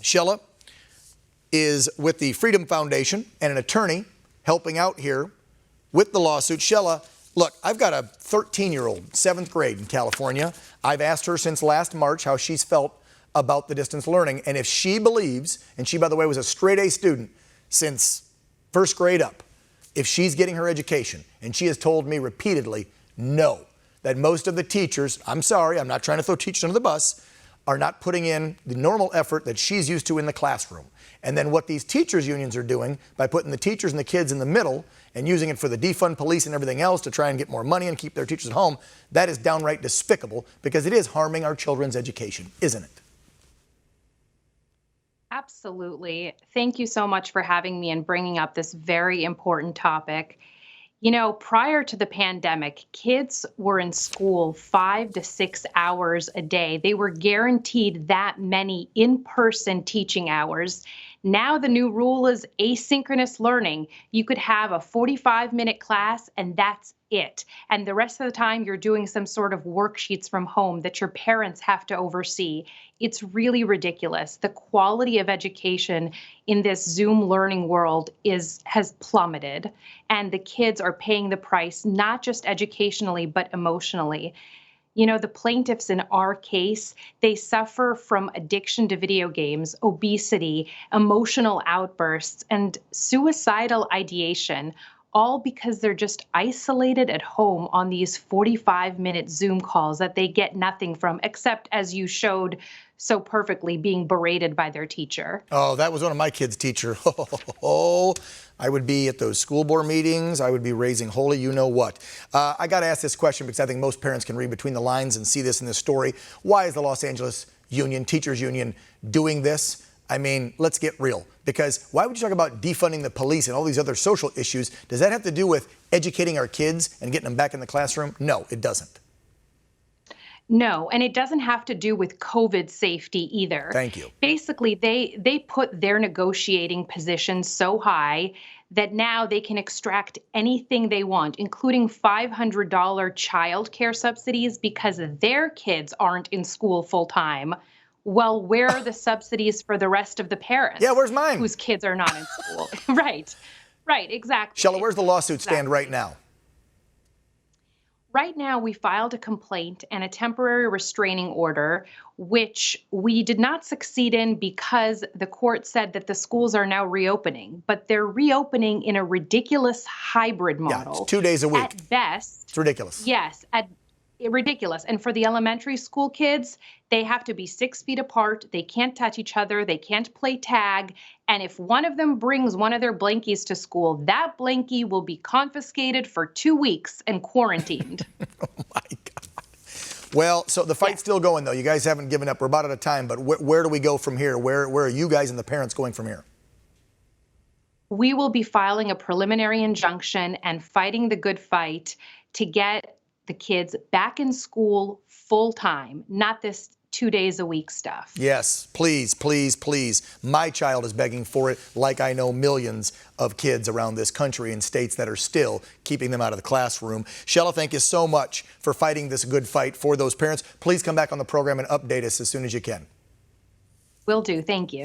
Shella is with the Freedom Foundation and an attorney helping out here with the lawsuit. Shella, look, I've got a 13-year-old, 7th grade in California. I've asked her since last March how she's felt about the distance learning, and if she believes, and she, by the way, was a straight A student since first grade up, if she's getting her education, and she has told me repeatedly, no, that most of the teachers, I'm sorry, I'm not trying to throw teachers under the bus, are not putting in the normal effort that she's used to in the classroom. And then what these teachers unions are doing by putting the teachers and the kids in the middle and using it for the defund police and everything else to try and get more money and keep their teachers at home, that is downright despicable because it is harming our children's education, isn't it? Absolutely. Thank you so much for having me and bringing up this very important topic. You know, prior to the pandemic, kids were in school 5 to 6 hours a day. They were guaranteed that many in-person teaching hours. Now the new rule is asynchronous learning. You could have a 45-minute class and that's it. And the rest of the time you're doing some sort of worksheets from home that your parents have to oversee. It's really ridiculous. The quality of education in this Zoom learning world has plummeted, and the kids are paying the price, not just educationally, but emotionally. You know, the plaintiffs in our case, they suffer from addiction to video games, obesity, emotional outbursts, and suicidal ideation, all because they're just isolated at home on these 45-minute Zoom calls that they get nothing from, except, as you showed so perfectly, being berated by their teacher. Oh, that was one of my kids' teacher. Oh, I would be at those school board meetings. I would be raising holy you-know-what. I got to ask this question because I think most parents can read between the lines and see this in this story. Why is the Los Angeles Union, Teachers Union, doing this? I mean, let's get real. Because why would you talk about defunding the police and all these other social issues? Does that have to do with educating our kids and getting them back in the classroom? No, it doesn't. No, and it doesn't have to do with COVID safety either. Thank you. Basically, they put their negotiating position so high that now they can extract anything they want, including $500 child care subsidies because their kids aren't in school full time. Well, where are the subsidies for the rest of the parents? Yeah, where's mine? Whose kids are not in school. Right, exactly. Shella, where's the lawsuit stand right now? Right now, we filed a complaint and a temporary restraining order, which we did not succeed in because the court said that the schools are now reopening, but they're reopening in a ridiculous hybrid model. Yeah, it's 2 days a week. At best. It's ridiculous. Yes, ridiculous. And for the elementary school kids, they have to be 6 feet apart. They can't touch each other. They can't play tag. And if one of them brings one of their blankies to school, that blankie will be confiscated for 2 weeks and quarantined. Oh, my God. Well, so the fight's still going, though. You guys haven't given up. We're about out of time. But where do we go from here? Where are you guys and the parents going from here? We will be filing a preliminary injunction and fighting the good fight to get the kids back in school full time, not this 2 days a week stuff. Yes, please, please, please. My child is begging for it, like I know millions of kids around this country in states that are still keeping them out of the classroom. Shella, thank you so much for fighting this good fight for those parents. Please come back on the program and update us as soon as you can. Will do. Thank you.